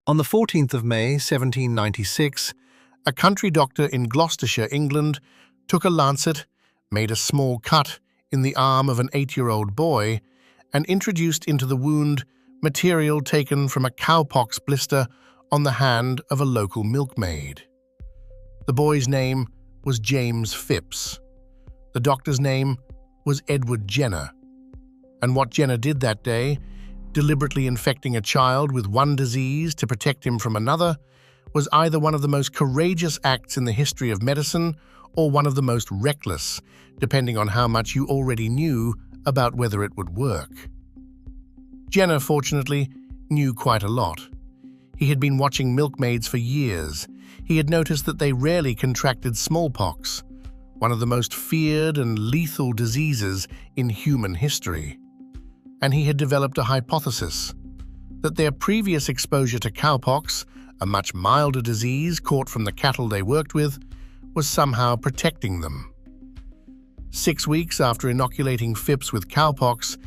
On the 14th of May, 1796, a country doctor in Gloucestershire, England, took a lancet, made a small cut in the arm of an 8-year-old boy, and introduced into the wound material taken from a cowpox blister on the hand of a local milkmaid. The boy's name was James Phipps. The doctor's name was Edward Jenner. And what Jenner did that day, deliberately infecting a child with one disease to protect him from another, was either one of the most courageous acts in the history of medicine or one of the most reckless, depending on how much you already knew about whether it would work. Jenner, fortunately, knew quite a lot. He had been watching milkmaids for years. He had noticed that they rarely contracted smallpox, one of the most feared and lethal diseases in human history. And he had developed a hypothesis that their previous exposure to cowpox, a much milder disease caught from the cattle they worked with, was somehow protecting them. 6 weeks after inoculating Phipps with cowpox,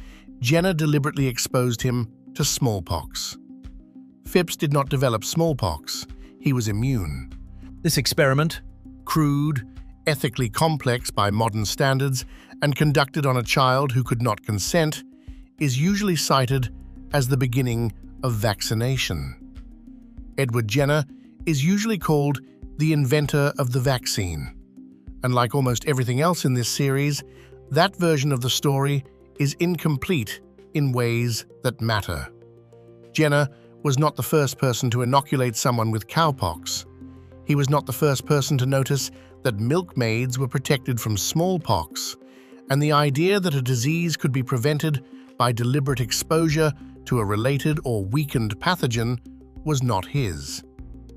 Jenner deliberately exposed him to smallpox. Phipps did not develop smallpox. He was immune. This experiment, Crude, ethically complex by modern standards, and conducted on a child who could not consent, is usually cited as the beginning of vaccination. Edward Jenner is usually called the inventor of the vaccine. And like almost everything else in this series, that version of the story is incomplete in ways that matter. Jenner was not the first person to inoculate someone with cowpox. He was not the first person to notice that milkmaids were protected from smallpox, and the idea that a disease could be prevented by deliberate exposure to a related or weakened pathogen was not his.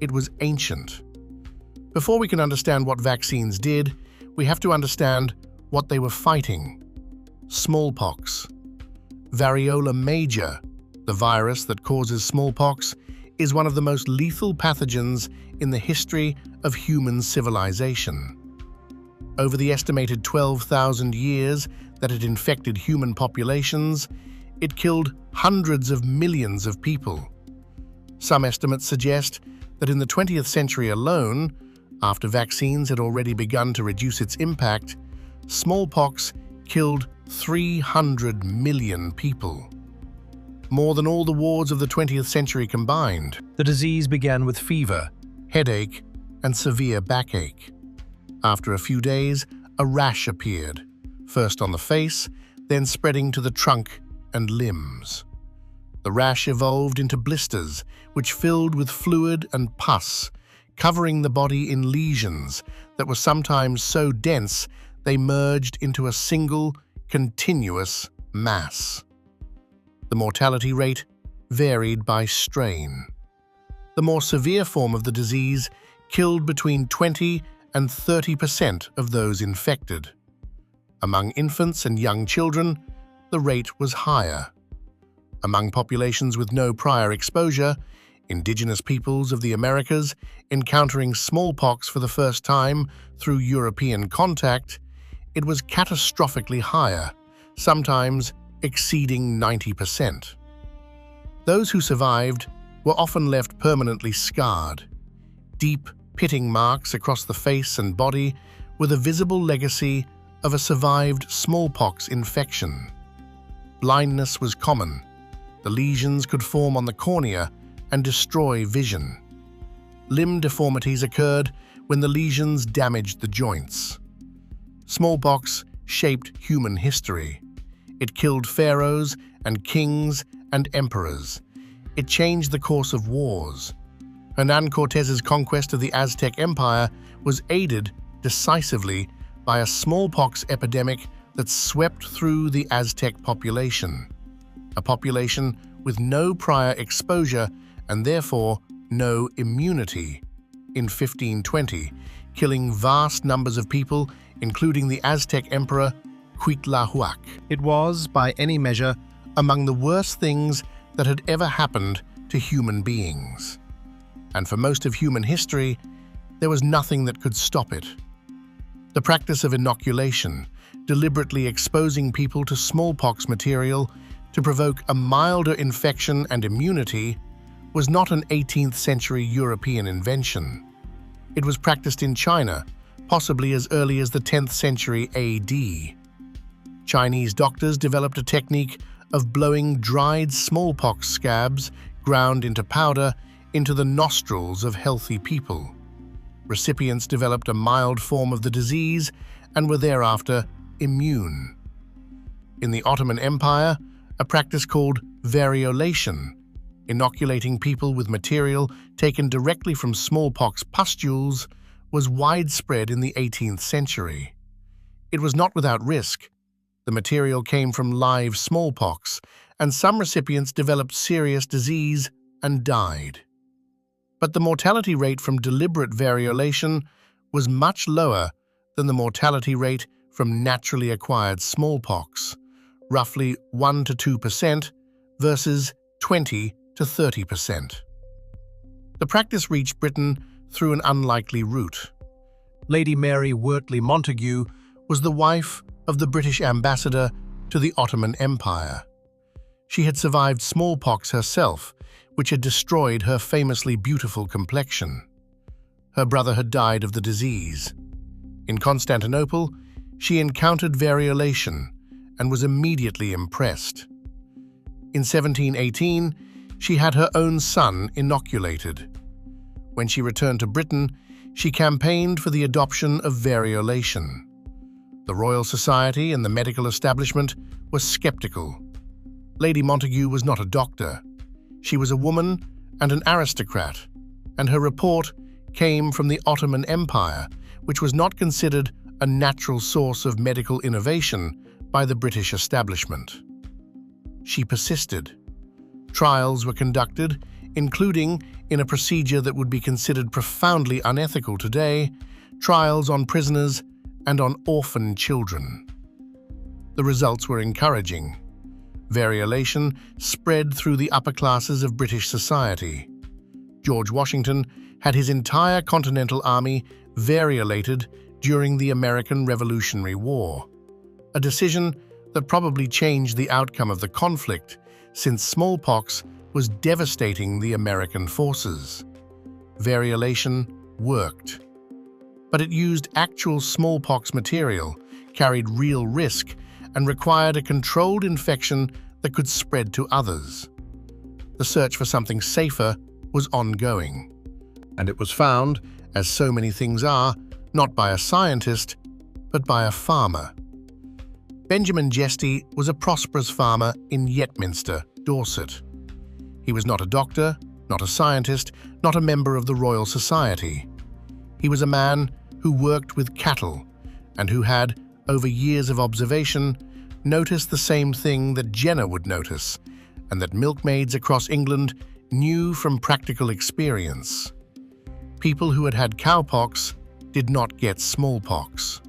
It was ancient. Before we can understand what vaccines did, we have to understand what they were fighting. Smallpox. Variola major, the virus that causes smallpox, is one of the most lethal pathogens in the history of human civilization. Over the estimated 12,000 years that it infected human populations, it killed hundreds of millions of people. Some estimates suggest that in the 20th century alone, after vaccines had already begun to reduce its impact, smallpox killed 300 million people. More than all the wars of the 20th century combined. the disease began with fever, Headache and severe backache. After a few days, a rash appeared, first on the face, then spreading to the trunk and limbs. The rash evolved into blisters, which filled with fluid and pus, covering the body in lesions that were sometimes so dense they merged into a single, continuous mass. The mortality rate varied by strain. The more severe form of the disease killed between 20 and 30% of those infected. Among infants and young children, the rate was higher. Among populations with no prior exposure, indigenous peoples of the Americas encountering smallpox for the first time through European contact, it was catastrophically higher, sometimes exceeding 90%. Those who survived were often left permanently scarred. Deep, pitting marks across the face and body were the visible legacy of a survived smallpox infection. Blindness was common. The lesions could form on the cornea and destroy vision. Limb deformities occurred when the lesions damaged the joints. Smallpox shaped human history. It killed pharaohs and kings and emperors. It changed the course of wars. Hernán Cortés's conquest of the Aztec Empire was aided decisively by a smallpox epidemic that swept through the Aztec population, a population with no prior exposure and therefore no immunity, in 1520, killing vast numbers of people, including the Aztec emperor Cuitlahuac. It was, by any measure, among the worst things that had ever happened to human beings. And for most of human history, there was nothing that could stop it. The practice of inoculation, deliberately exposing people to smallpox material to provoke a milder infection and immunity, was not an 18th century European invention. It was practiced in China, possibly as early as the 10th century AD. Chinese doctors developed a technique of blowing dried smallpox scabs ground into powder into the nostrils of healthy people. Recipients developed a mild form of the disease and were thereafter immune. In the Ottoman Empire, a practice called variolation, inoculating people with material taken directly from smallpox pustules, was widespread in the 18th century. It was not without risk. The material came from live smallpox, and some recipients developed serious disease and died. But the mortality rate from deliberate variolation was much lower than the mortality rate from naturally acquired smallpox, roughly 1 to 2% versus 20 to 30%. The practice reached Britain through an unlikely route. Lady Mary Wortley Montagu Was the wife of the British ambassador to the Ottoman Empire. She had survived smallpox herself, which had destroyed her famously beautiful complexion. Her brother had died of the disease. In Constantinople, she encountered variolation and was immediately impressed. In 1718, she had her own son inoculated. When she returned to Britain, she campaigned for the adoption of variolation. The Royal Society and the medical establishment were skeptical. Lady Montagu was not a doctor. She was a woman and an aristocrat, and her report came from the Ottoman Empire, which was not considered a natural source of medical innovation by the British establishment. She persisted. Trials were conducted, including, in a procedure that would be considered profoundly unethical today, trials on prisoners and on orphan children. The results were encouraging. Variolation spread through the upper classes of British society. George Washington had his entire Continental Army variolated during the American Revolutionary War, a decision that probably changed the outcome of the conflict, since smallpox was devastating the American forces. Variolation worked. But it used actual smallpox material, carried real risk, and required a controlled infection that could spread to others. The search for something safer was ongoing. And it was found, as so many things are, not by a scientist, but by a farmer. Benjamin Jesty was a prosperous farmer in Yetminster, Dorset. He was not a doctor, not a scientist, not a member of the Royal Society. He was a man who worked with cattle and who had, over years of observation, noticed the same thing that Jenner would notice, and that milkmaids across England knew from practical experience. People who had had cowpox did not get smallpox.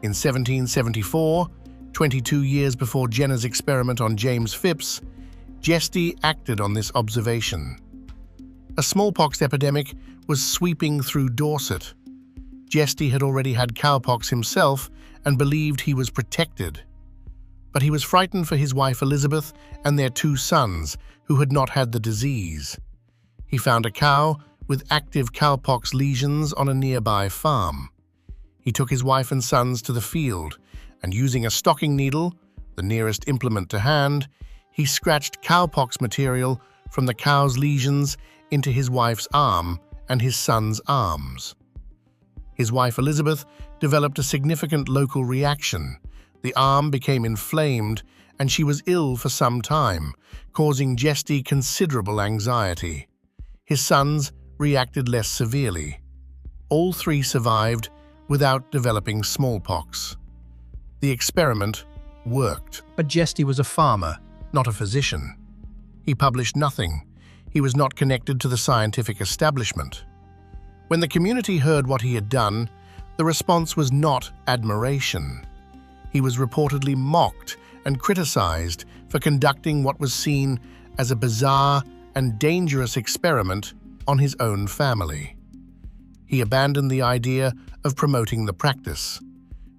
In 1774, 22 years before Jenner's experiment on James Phipps, Jesty acted on this observation. A smallpox epidemic was sweeping through Dorset. Jesty had already had cowpox himself and believed he was protected. But he was frightened for his wife Elizabeth and their 2 sons, who had not had the disease. He found a cow with active cowpox lesions on a nearby farm. He took his wife and sons to the field, and using a stocking needle, the nearest implement to hand, he scratched cowpox material from the cow's lesions into his wife's arm and his son's arms. His wife Elizabeth developed a significant local reaction. The arm became inflamed, and she was ill for some time, causing Jesty considerable anxiety. His sons reacted less severely. All 3 survived without developing smallpox. The experiment worked. But Jesty was a farmer, Not a physician. He published nothing. He was not connected to the scientific establishment. When the community heard what he had done, the response was not admiration. He was reportedly mocked and criticized for conducting what was seen as a bizarre and dangerous experiment on his own family. He abandoned the idea of promoting the practice.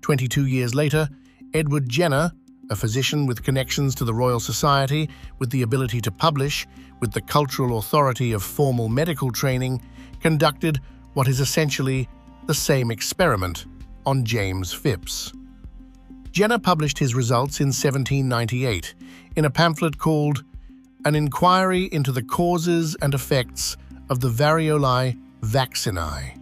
22 years later, Edward Jenner, a physician with connections to the Royal Society, with the ability to publish, with the cultural authority of formal medical training, conducted what is essentially the same experiment on James Phipps. Jenner published his results in 1798 in a pamphlet called An Inquiry into the Causes and Effects of the Variolae Vaccinae.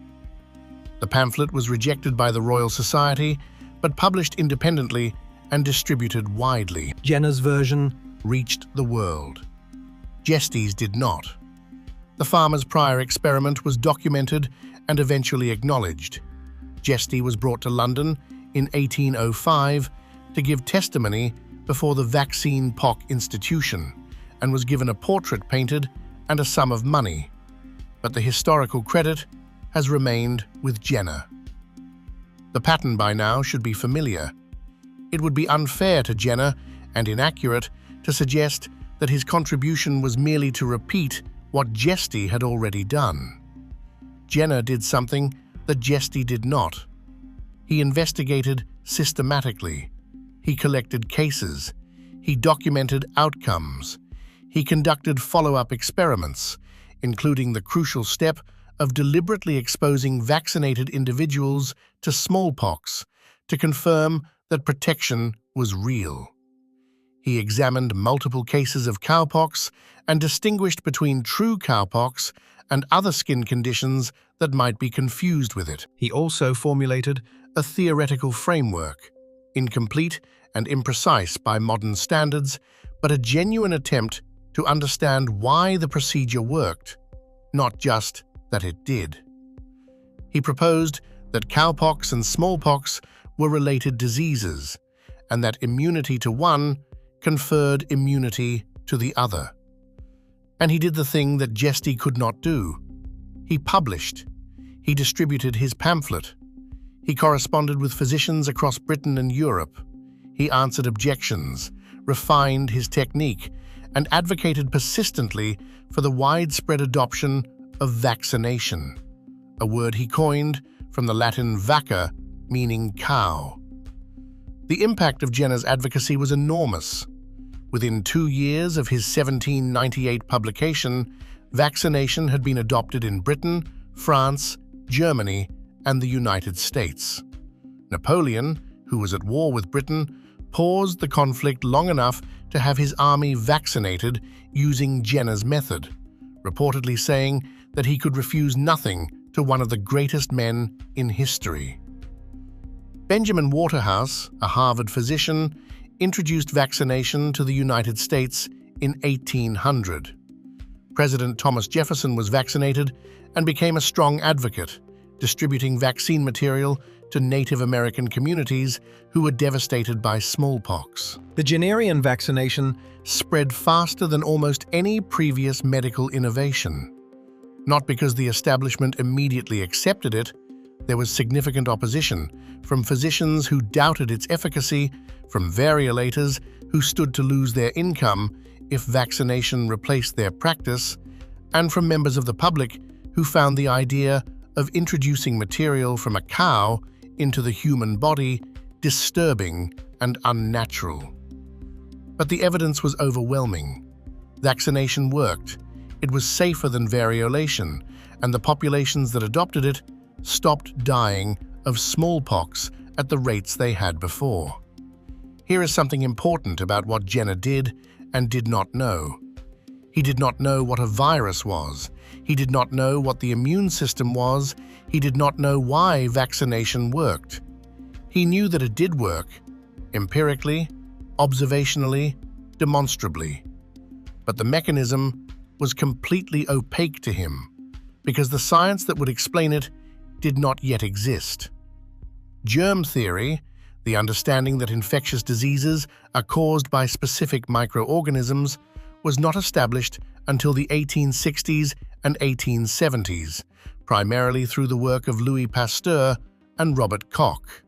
The pamphlet was rejected by the Royal Society, but published independently and distributed widely. Jenner's version Reached the world. Jesty's did not. The farmer's prior experiment was documented and eventually acknowledged. Jesty was brought to London in 1805 to give testimony before the Vaccine Pock Institution and was given a portrait painted and a sum of money, but the historical credit has remained with Jenner. The pattern by now should be familiar. It would be unfair to Jenner and inaccurate to suggest that his contribution was merely to repeat what Jesty had already done. Jenner did something that Jesty did not. He investigated systematically. He collected cases. He documented outcomes. He conducted follow-up experiments, including the crucial step of deliberately exposing vaccinated individuals to smallpox to confirm that protection was real. He examined multiple cases of cowpox and distinguished between true cowpox and other skin conditions that might be confused with it. He also formulated A theoretical framework, incomplete and imprecise by modern standards, but a genuine attempt to understand why the procedure worked, not just that it did. He proposed that cowpox and smallpox were related diseases, and that immunity to one conferred immunity to the other. And he did the thing that Jesty could not do. He published. He distributed his pamphlet. He corresponded with physicians across Britain and Europe. He answered objections, refined his technique, and advocated persistently for the widespread adoption of vaccination, a word he coined from the Latin vacca, meaning cow. The impact of Jenner's advocacy was enormous. Within 2 years of his 1798 publication, vaccination had been adopted in Britain, France, Germany, and the United States. Napoleon, who was at war with Britain, paused the conflict long enough to have his army vaccinated using Jenner's method, reportedly saying that he could refuse nothing to one of the greatest men in history. Benjamin Waterhouse, a Harvard physician, introduced vaccination to the United States in 1800. President Thomas Jefferson was vaccinated and became a strong advocate, distributing vaccine material to Native American communities who were devastated by smallpox. the Jennerian vaccination Spread faster than almost any previous medical innovation. Not because the establishment immediately accepted it, there was significant opposition from physicians who doubted its efficacy, from variolators who stood to lose their income if vaccination replaced their practice, and from members of the public who found the idea of introducing material from a cow into the human body disturbing and unnatural. But the evidence was overwhelming. Vaccination worked. It was safer than variolation, and the populations that adopted it stopped dying of smallpox at the rates they had before. Here is something important about what Jenner did and did not know. He did not know what a virus was. He did not know what the immune system was. He did not know why vaccination worked. He knew that it did work, empirically, observationally, demonstrably. But the mechanism was completely opaque to him, because the science that would explain it did not yet exist. Germ theory, the understanding that infectious diseases are caused by specific microorganisms, was not established until the 1860s and 1870s, primarily through the work of Louis Pasteur and Robert Koch.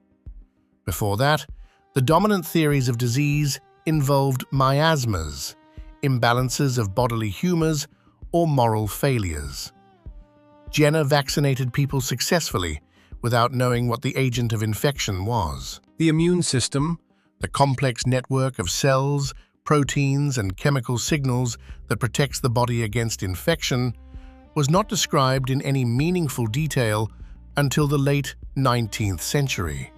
Before that, the dominant theories of disease involved miasmas, imbalances of bodily humors, or moral failures. Jenner vaccinated people successfully without knowing what the agent of infection was. the immune system, The complex network of cells, proteins, and chemical signals that protects the body against infection was not described in any meaningful detail until the late 19th century.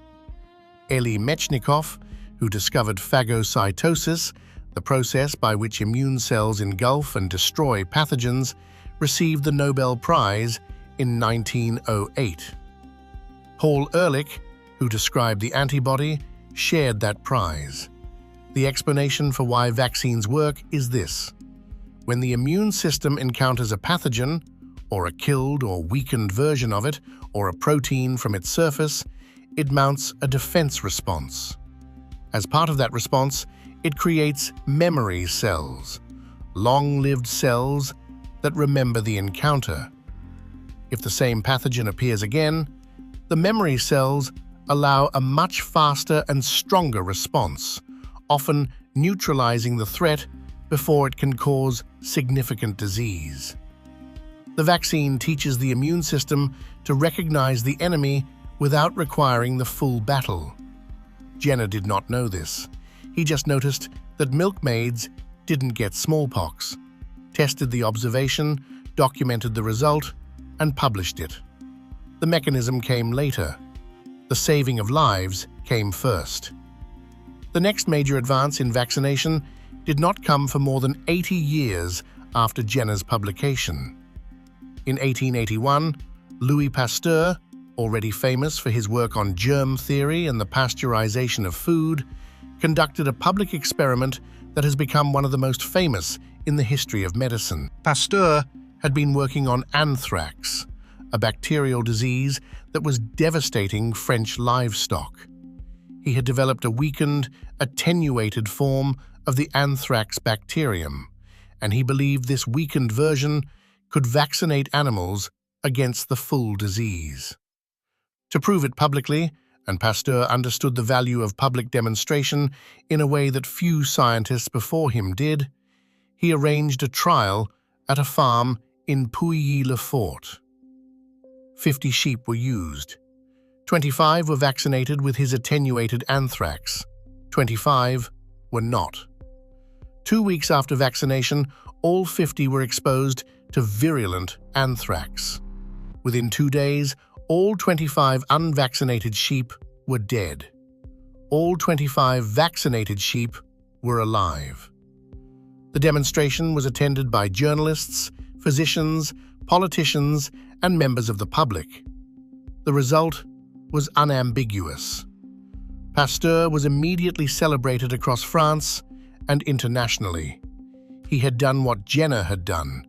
Elie Metchnikoff, who discovered phagocytosis, the process by which immune cells engulf and destroy pathogens, received the Nobel Prize in 1908. Paul Ehrlich, who described the antibody, shared that prize. The explanation for why vaccines work is this. When the immune system encounters a pathogen, or a killed or weakened version of it, or a protein from its surface, it mounts a defense response. As part of that response, it creates memory cells, long-lived cells that remember the encounter. If the same pathogen appears again, the memory cells allow a much faster and stronger response, often neutralizing the threat before it can cause significant disease. The vaccine teaches the immune system to recognize the enemy without requiring the full battle. Jenner did not know this. He just noticed that milkmaids didn't get smallpox, tested the observation, documented the result, and published it. The mechanism came later. The saving of lives came first. The next major advance in vaccination did not come for more than 80 years after Jenner's publication. In 1881, Louis Pasteur, already famous for his work on germ theory and the pasteurization of food, conducted a public experiment that has become one of the most famous in the history of medicine. Pasteur had been working on anthrax, a bacterial disease that was devastating French livestock. He had developed a weakened, attenuated form of the anthrax bacterium, and he believed this weakened version could vaccinate animals against the full disease. To prove it publicly, and Pasteur understood the value of public demonstration in a way that few scientists before him did, he arranged a trial at a farm in Pouilly-le-Fort. 50 sheep were used. 25 were vaccinated with his attenuated anthrax. 25 were not. 2 weeks after vaccination, all 50 were exposed to virulent anthrax. Within 2 days, all 25 unvaccinated sheep were dead. All 25 vaccinated sheep were alive. The demonstration was attended by journalists, physicians, politicians, and members of the public. The result was unambiguous. Pasteur was immediately celebrated across France and internationally. He had done what Jenner had done,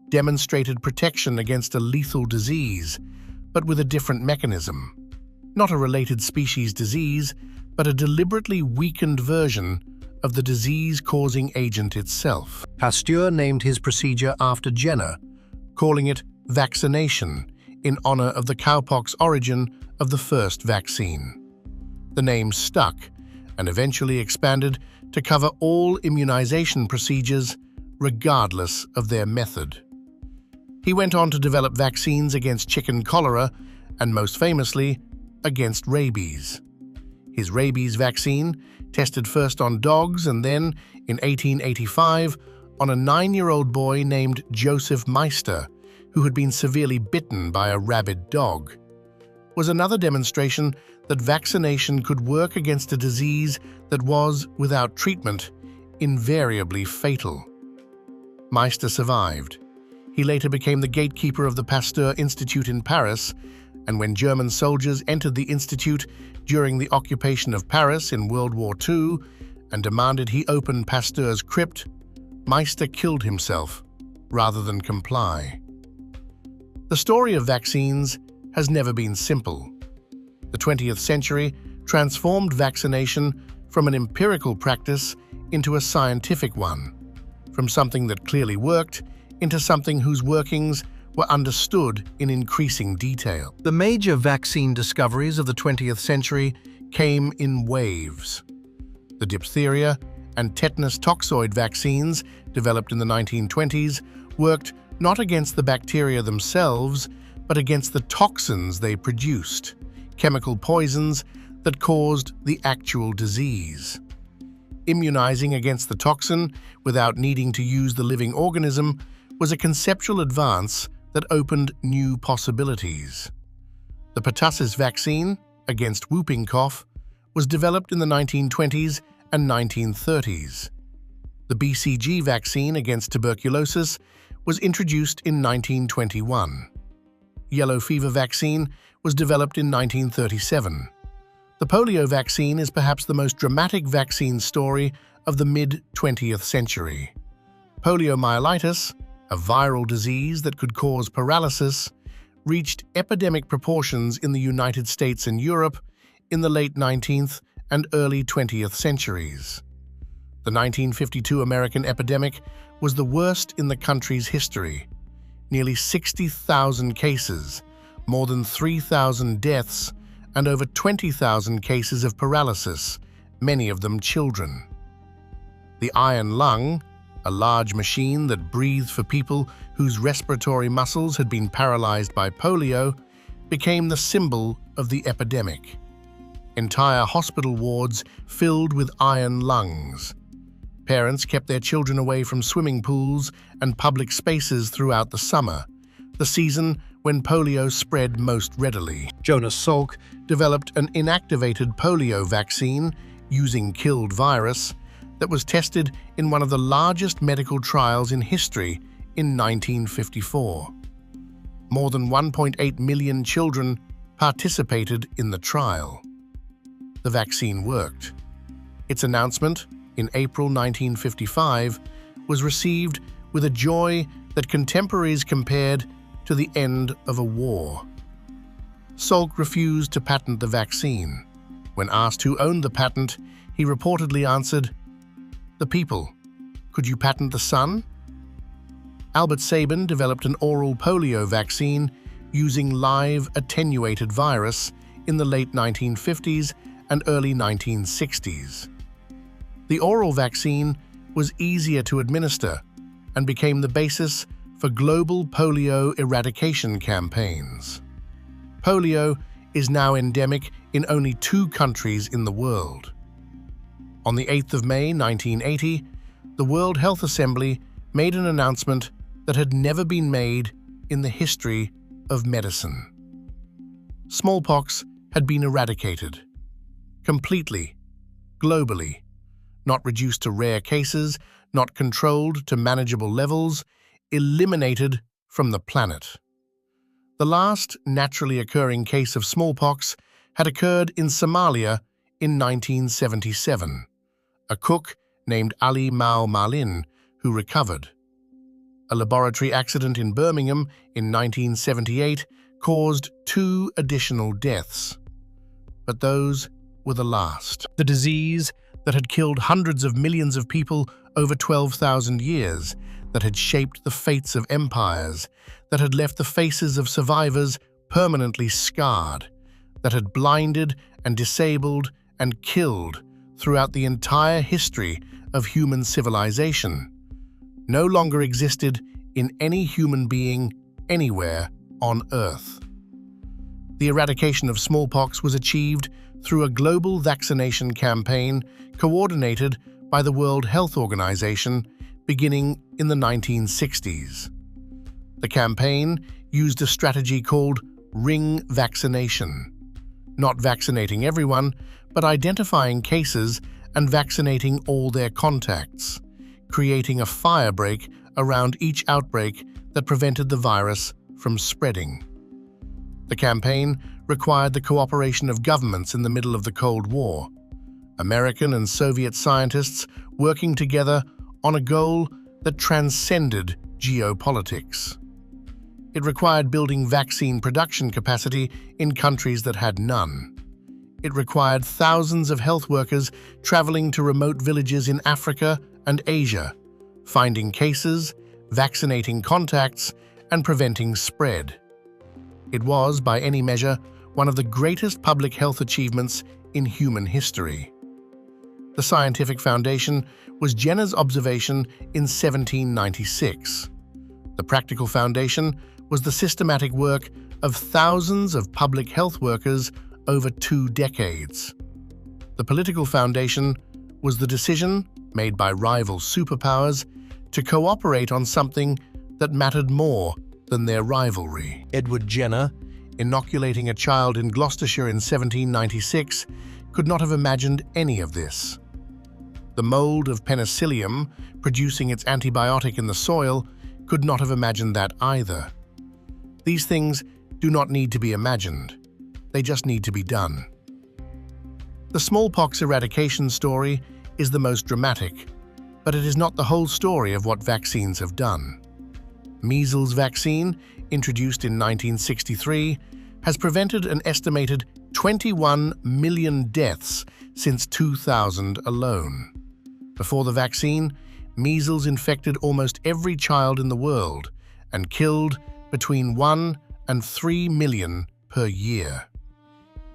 demonstrated protection against a lethal disease, but with a different mechanism. Not a related species disease, but a deliberately weakened version of the disease-causing agent itself. Pasteur named his procedure after Jenner, calling it vaccination in honor of the cowpox origin of the first vaccine. The name stuck and eventually expanded to cover all immunization procedures regardless of their method. He went on to develop vaccines against chicken cholera and, most famously, against rabies. His rabies vaccine, tested first on dogs and then, in 1885, on a 9-year-old boy named Joseph Meister, who had been severely bitten by a rabid dog, was another demonstration that vaccination could work against a disease that was, without treatment, invariably fatal. Meister survived. He later became the gatekeeper of the Pasteur Institute in Paris, and when German soldiers entered the institute during the occupation of Paris in World War II and demanded he open Pasteur's crypt, Meister killed himself rather than comply. The story of vaccines has never been simple. The 20th century transformed vaccination from an empirical practice into a scientific one, from something that clearly worked into something whose workings were understood in increasing detail. The major vaccine discoveries of the 20th century came in waves. The diphtheria and tetanus toxoid vaccines, developed in the 1920s, worked not against the bacteria themselves, but against the toxins they produced, chemical poisons that caused the actual disease. Immunizing against the toxin without needing to use the living organism was a conceptual advance that opened new possibilities. The pertussis vaccine against whooping cough was developed in the 1920s and 1930s. The BCG vaccine against tuberculosis was introduced in 1921. Yellow fever vaccine was developed in 1937. The polio vaccine is perhaps the most dramatic vaccine story of the mid-20th century. Poliomyelitis, a viral disease that could cause paralysis, reached epidemic proportions in the United States and Europe in the late 19th and early 20th centuries. The 1952 American epidemic was the worst in the country's history. Nearly 60,000 cases, more than 3,000 deaths, and over 20,000 cases of paralysis, many of them children. The iron lung, a large machine that breathed for people whose respiratory muscles had been paralyzed by polio, became the symbol of the epidemic. Entire hospital wards filled with iron lungs. Parents kept their children away from swimming pools and public spaces throughout the summer, the season when polio spread most readily. Jonas Salk developed an inactivated polio vaccine using killed virus that was tested in one of the largest medical trials in history in 1954. More than 1.8 million children participated in the trial. The vaccine worked. Its announcement in April 1955 was received with a joy that contemporaries compared to the end of a war. Salk refused to patent the vaccine. When asked who owned the patent, he reportedly answered, "The people. Could you patent the sun?" Albert Sabin developed an oral polio vaccine using live attenuated virus in the late 1950s and early 1960s. The oral vaccine was easier to administer and became the basis for global polio eradication campaigns. Polio is now endemic in only 2 countries in the world. On the 8th of May 1980, the World Health Assembly made an announcement that had never been made in the history of medicine. Smallpox had been eradicated. Completely, globally, not reduced to rare cases, not controlled to manageable levels, eliminated from the planet. The last naturally occurring case of smallpox had occurred in Somalia in 1977, a cook named Ali Malin who recovered. A laboratory accident in Birmingham in 1978 caused 2 additional deaths. But those were the last. The disease that had killed hundreds of millions of people over 12,000 years, that had shaped the fates of empires, that had left the faces of survivors permanently scarred, that had blinded and disabled and killed throughout the entire history of human civilization, no longer existed in any human being anywhere on Earth. The eradication of smallpox was achieved through a global vaccination campaign coordinated by the World Health Organization beginning in the 1960s. The campaign used a strategy called ring vaccination, not vaccinating everyone, but identifying cases and vaccinating all their contacts, creating a firebreak around each outbreak that prevented the virus from spreading. The campaign required the cooperation of governments in the middle of the Cold War, American and Soviet scientists working together on a goal that transcended geopolitics. It required building vaccine production capacity in countries that had none. It required thousands of health workers traveling to remote villages in Africa and Asia, finding cases, vaccinating contacts, and preventing spread. It was, by any measure, one of the greatest public health achievements in human history. The scientific foundation was Jenner's observation in 1796. The practical foundation was the systematic work of thousands of public health workers over 2 decades. The political foundation was the decision, made by rival superpowers, to cooperate on something that mattered more than their rivalry. Edward Jenner, inoculating a child in Gloucestershire in 1796, could not have imagined any of this. The mold of penicillium, producing its antibiotic in the soil, could not have imagined that either. These things do not need to be imagined. They just need to be done. The smallpox eradication story is the most dramatic, but it is not the whole story of what vaccines have done. Measles vaccine, introduced in 1963, has prevented an estimated 21 million deaths since 2000 alone. Before the vaccine, measles infected almost every child in the world and killed between 1 and 3 million per year.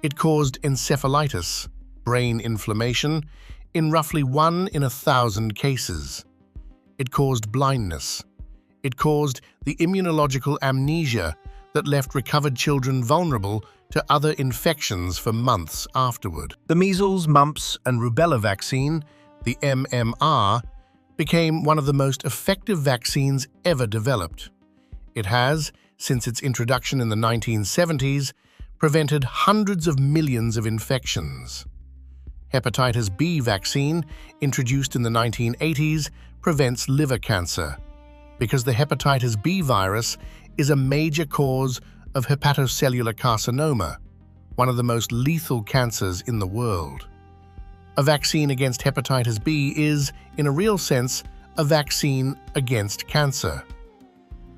It caused encephalitis, brain inflammation, in roughly 1 in 1,000 cases. It caused blindness. It caused the immunological amnesia that left recovered children vulnerable to other infections for months afterward. The measles, mumps, and rubella vaccine, the MMR, became one of the most effective vaccines ever developed. It has, since its introduction in the 1970s, prevented hundreds of millions of infections. Hepatitis B vaccine, introduced in the 1980s, prevents liver cancer, because the hepatitis B virus is a major cause of hepatocellular carcinoma, one of the most lethal cancers in the world. A vaccine against hepatitis B is, in a real sense, a vaccine against cancer.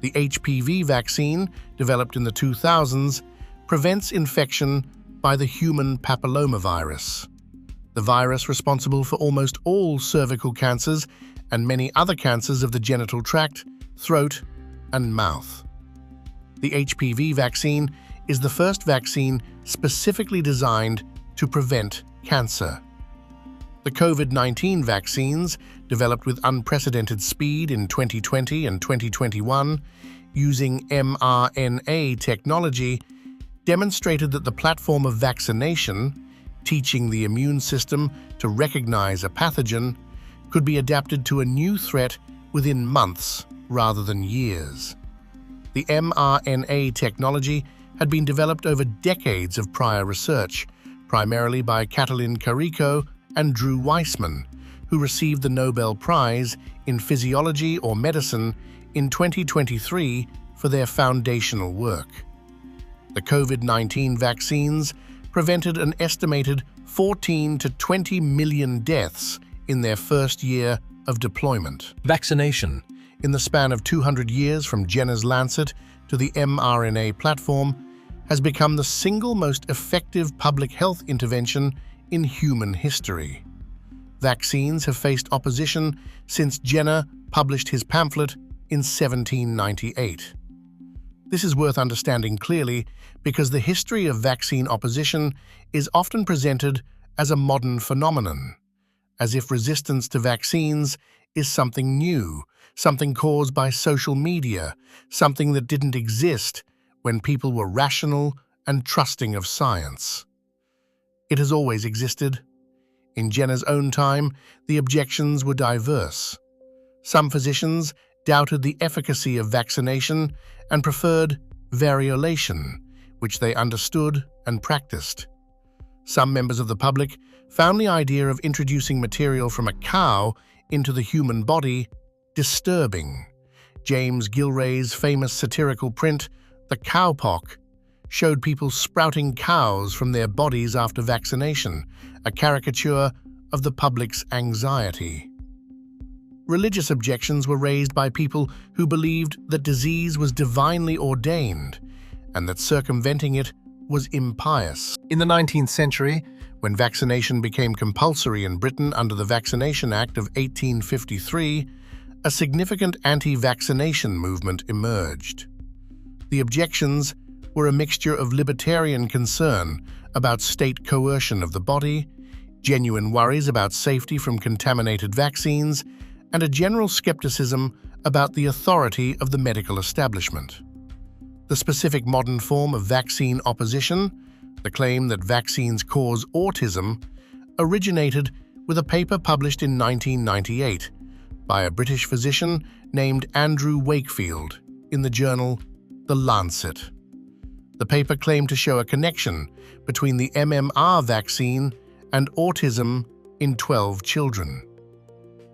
The HPV vaccine, developed in the 2000s, prevents infection by the human papillomavirus, the virus responsible for almost all cervical cancers and many other cancers of the genital tract, throat, and mouth. The HPV vaccine is the first vaccine specifically designed to prevent cancer. The COVID-19 vaccines, developed with unprecedented speed in 2020 and 2021, using mRNA technology, demonstrated that the platform of vaccination, teaching the immune system to recognize a pathogen, could be adapted to a new threat within months rather than years. The mRNA technology had been developed over decades of prior research, primarily by Katalin Karikó and Drew Weissman, who received the Nobel Prize in Physiology or Medicine in 2023 for their foundational work. The COVID-19 vaccines prevented an estimated 14 to 20 million deaths in their first year of deployment. Vaccination, in the span of 200 years from Jenner's Lancet to the mRNA platform, has become the single most effective public health intervention in human history. Vaccines have faced opposition since Jenner published his pamphlet in 1798. This is worth understanding clearly because the history of vaccine opposition is often presented as a modern phenomenon, as if resistance to vaccines is something new, something caused by social media, something that didn't exist when people were rational and trusting of science. It has always existed. In Jenner's own time, the objections were diverse. Some physicians doubted the efficacy of vaccination and preferred variolation, which they understood and practiced. Some members of the public found the idea of introducing material from a cow into the human body disturbing. James Gilray's famous satirical print, The Cowpox, showed people sprouting cows from their bodies after vaccination, a caricature of the public's anxiety. Religious objections were raised by people who believed that disease was divinely ordained and that circumventing it was impious. In the 19th century, when vaccination became compulsory in Britain under the Vaccination Act of 1853, a significant anti-vaccination movement emerged. The objections were a mixture of libertarian concern about state coercion of the body, genuine worries about safety from contaminated vaccines, and a general skepticism about the authority of the medical establishment. The specific modern form of vaccine opposition, the claim that vaccines cause autism, originated with a paper published in 1998 by a British physician named Andrew Wakefield in the journal The Lancet. The paper claimed to show a connection between the MMR vaccine and autism in 12 children.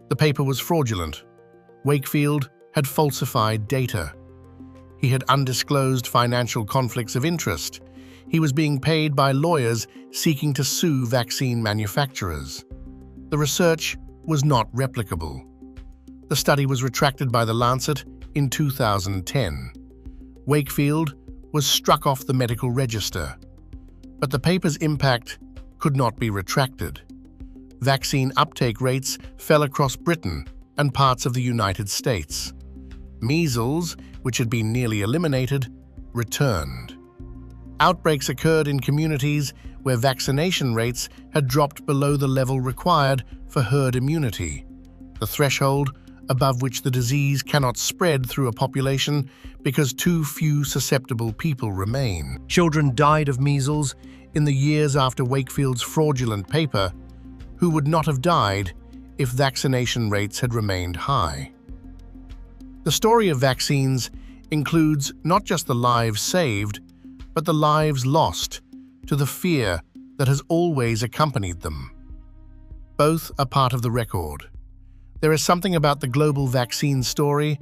The paper was fraudulent. Wakefield had falsified data. He had undisclosed financial conflicts of interest. He was being paid by lawyers seeking to sue vaccine manufacturers. The research was not replicable. The study was retracted by The Lancet in 2010. Wakefield was struck off the medical register, but the paper's impact could not be retracted. Vaccine uptake rates fell across Britain and parts of the United States. Measles, which had been nearly eliminated, returned. Outbreaks occurred in communities where vaccination rates had dropped below the level required for herd immunity, the threshold above which the disease cannot spread through a population because too few susceptible people remain. Children died of measles in the years after Wakefield's fraudulent paper, who would not have died if vaccination rates had remained high. The story of vaccines includes not just the lives saved, but the lives lost to the fear that has always accompanied them. Both are part of the record. There is something about the global vaccine story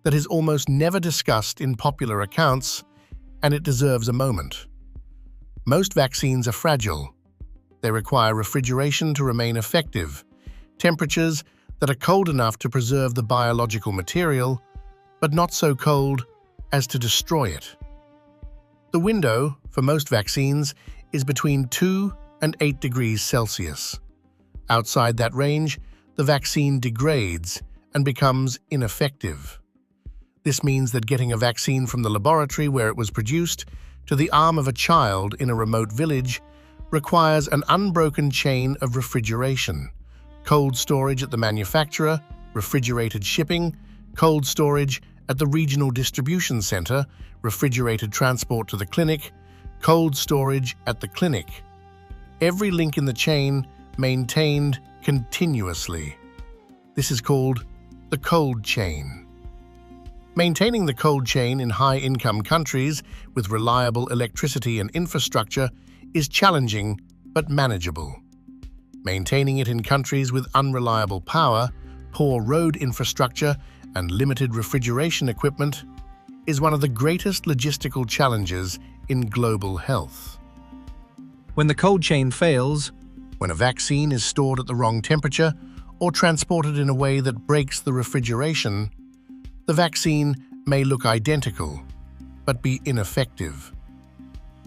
that is almost never discussed in popular accounts, and it deserves a moment. Most vaccines are fragile. They require refrigeration to remain effective, temperatures that are cold enough to preserve the biological material, but not so cold as to destroy it. The window for most vaccines is between 2 and 8 degrees Celsius. Outside that range, the vaccine degrades and becomes ineffective. This means that getting a vaccine from the laboratory where it was produced to the arm of a child in a remote village requires an unbroken chain of refrigeration: cold storage at the manufacturer, refrigerated shipping, cold storage at the regional distribution center, refrigerated transport to the clinic, cold storage at the clinic. Every link in the chain maintained continuously. This is called the cold chain. Maintaining the cold chain in high-income countries with reliable electricity and infrastructure is challenging but manageable. Maintaining it in countries with unreliable power, poor road infrastructure, and limited refrigeration equipment is one of the greatest logistical challenges in global health. When the cold chain fails, when a vaccine is stored at the wrong temperature or transported in a way that breaks the refrigeration, the vaccine may look identical, but be ineffective.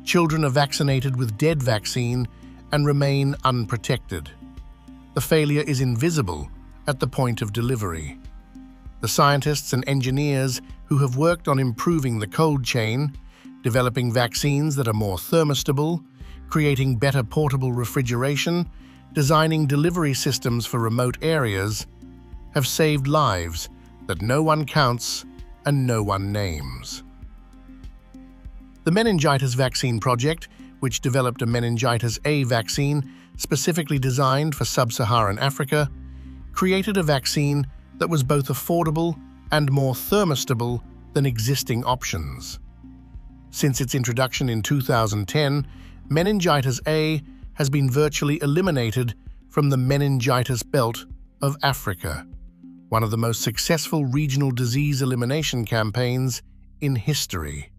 Children are vaccinated with dead vaccine and remain unprotected. The failure is invisible at the point of delivery. The scientists and engineers who have worked on improving the cold chain, developing vaccines that are more thermostable, creating better portable refrigeration, designing delivery systems for remote areas, have saved lives that no one counts and no one names. The Meningitis Vaccine Project, which developed a meningitis A vaccine specifically designed for sub-Saharan Africa, created a vaccine that was both affordable and more thermostable than existing options. Since its introduction in 2010, meningitis A has been virtually eliminated from the meningitis belt of Africa, one of the most successful regional disease elimination campaigns in history.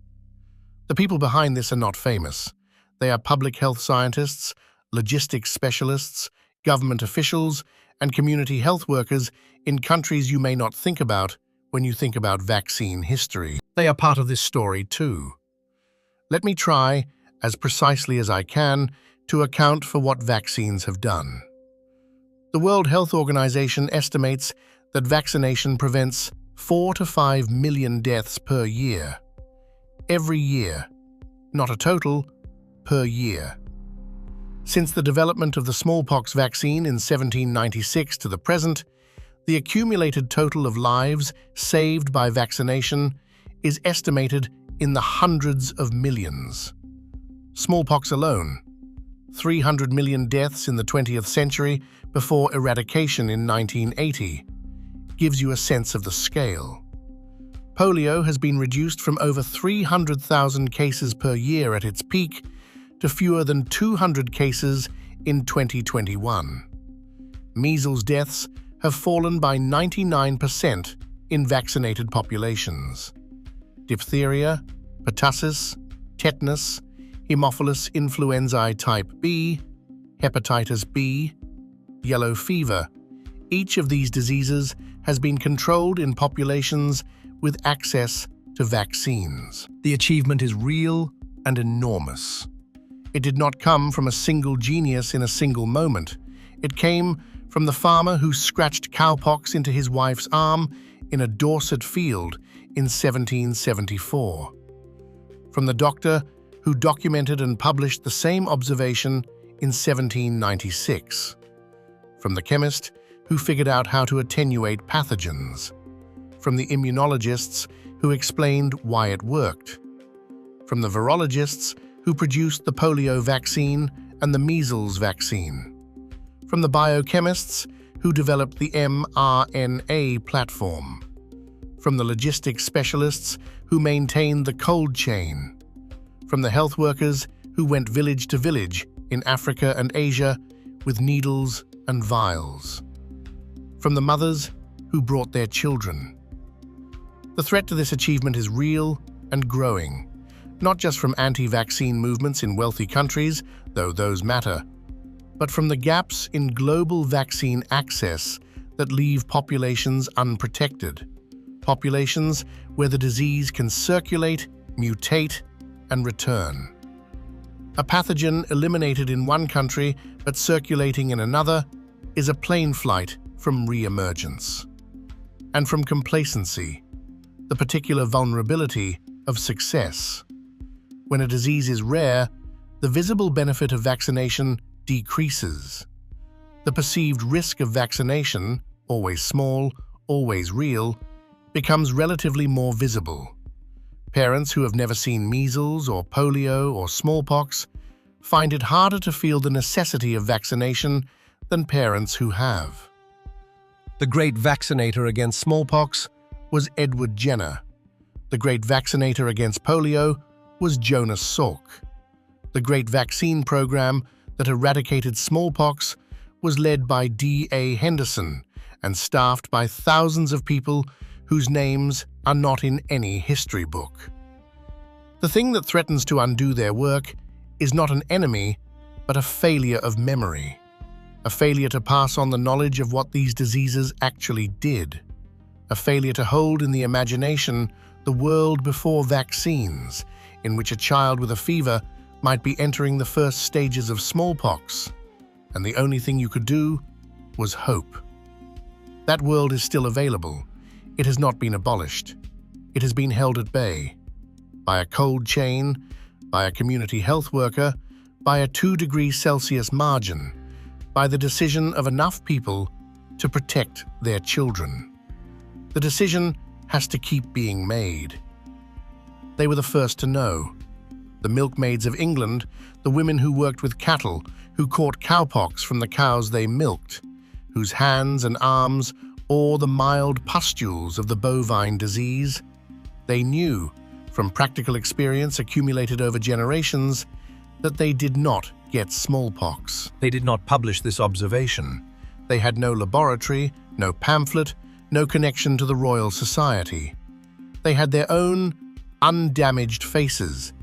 The people behind this are not famous. They are public health scientists, logistics specialists, government officials, and community health workers in countries you may not think about when you think about vaccine history. They are part of this story too. Let me try, as precisely as I can, to account for what vaccines have done. The World Health Organization estimates that vaccination prevents 4 to 5 million deaths per year. Every year. Not a total, per year. Since the development of the smallpox vaccine in 1796 to the present, the accumulated total of lives saved by vaccination is estimated in the hundreds of millions. Smallpox alone, 300 million deaths in the 20th century before eradication in 1980, gives you a sense of the scale. Polio has been reduced from over 300,000 cases per year at its peak to fewer than 200 cases in 2021. Measles deaths have fallen by 99% in vaccinated populations. Diphtheria, pertussis, tetanus, Haemophilus influenzae type B, hepatitis B, yellow fever. Each of these diseases has been controlled in populations with access to vaccines. The achievement is real and enormous. It did not come from a single genius in a single moment. It came from the farmer who scratched cowpox into his wife's arm in a Dorset field in 1774. From the doctor who documented and published the same observation in 1796. From the chemist who figured out how to attenuate pathogens. From the immunologists who explained why it worked. From the virologists who produced the polio vaccine and the measles vaccine. From the biochemists who developed the mRNA platform. From the logistics specialists who maintained the cold chain. From the health workers who went village to village in Africa and Asia with needles and vials. From the mothers who brought their children. The threat to this achievement is real and growing, not just from anti-vaccine movements in wealthy countries, though those matter, but from the gaps in global vaccine access that leave populations unprotected, populations where the disease can circulate, mutate, and return. A pathogen eliminated in one country but circulating in another is a plane flight from re-emergence. And from complacency, the particular vulnerability of success. When a disease is rare, the visible benefit of vaccination decreases. The perceived risk of vaccination, always small, always real, becomes relatively more visible. Parents who have never seen measles or polio or smallpox find it harder to feel the necessity of vaccination than parents who have. The great vaccinator against smallpox was Edward Jenner. The great vaccinator against polio was Jonas Salk. The great vaccine program that eradicated smallpox was led by D.A. Henderson and staffed by thousands of people whose names are not in any history book. The thing that threatens to undo their work is not an enemy, but a failure of memory. A failure to pass on the knowledge of what these diseases actually did. A failure to hold in the imagination the world before vaccines, in which a child with a fever might be entering the first stages of smallpox, and the only thing you could do was hope. That world is still available. It has not been abolished. It has been held at bay by a cold chain, by a community health worker, by a 2 degrees Celsius margin, by the decision of enough people to protect their children. The decision has to keep being made. They were the first to know. The milkmaids of England, the women who worked with cattle, who caught cowpox from the cows they milked, whose hands and arms or the mild pustules of the bovine disease, they knew, from practical experience accumulated over generations, that they did not get smallpox. They did not publish this observation. They had no laboratory, no pamphlet, no connection to the Royal Society. They had their own undamaged faces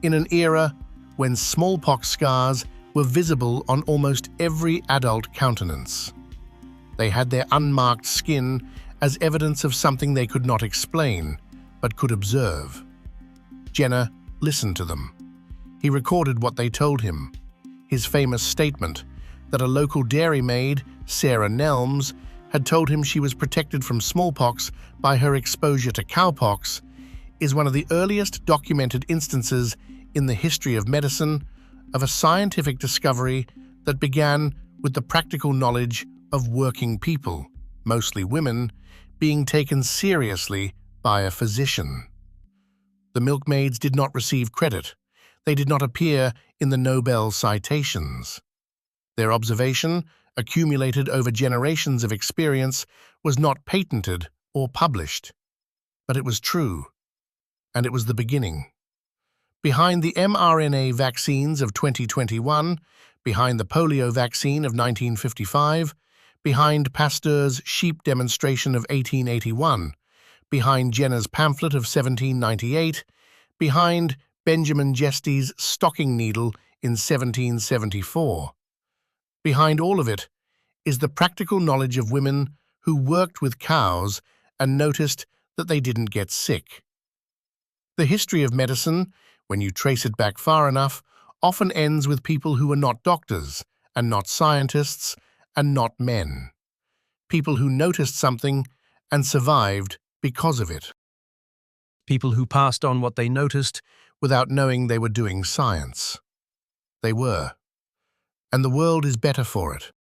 in an era when smallpox scars were visible on almost every adult countenance. They had their unmarked skin as evidence of something they could not explain, but could observe. Jenner listened to them. He recorded what they told him. His famous statement that a local dairymaid, Sarah Nelms, had told him she was protected from smallpox by her exposure to cowpox is one of the earliest documented instances in the history of medicine of a scientific discovery that began with the practical knowledge of working people, mostly women, being taken seriously by a physician. The milkmaids did not receive credit. They did not appear in the Nobel citations. Their observation, accumulated over generations of experience, was not patented or published. But it was true, and it was the beginning. Behind the mRNA vaccines of 2021, behind the polio vaccine of 1955, behind Pasteur's sheep demonstration of 1881, behind Jenner's pamphlet of 1798, behind Benjamin Jesty's stocking needle in 1774. Behind all of it is the practical knowledge of women who worked with cows and noticed that they didn't get sick. The history of medicine, when you trace it back far enough, often ends with people who are not doctors and not scientists and not men. People who noticed something and survived because of it. People who passed on what they noticed Without knowing they were doing science. They were. And the world is better for it.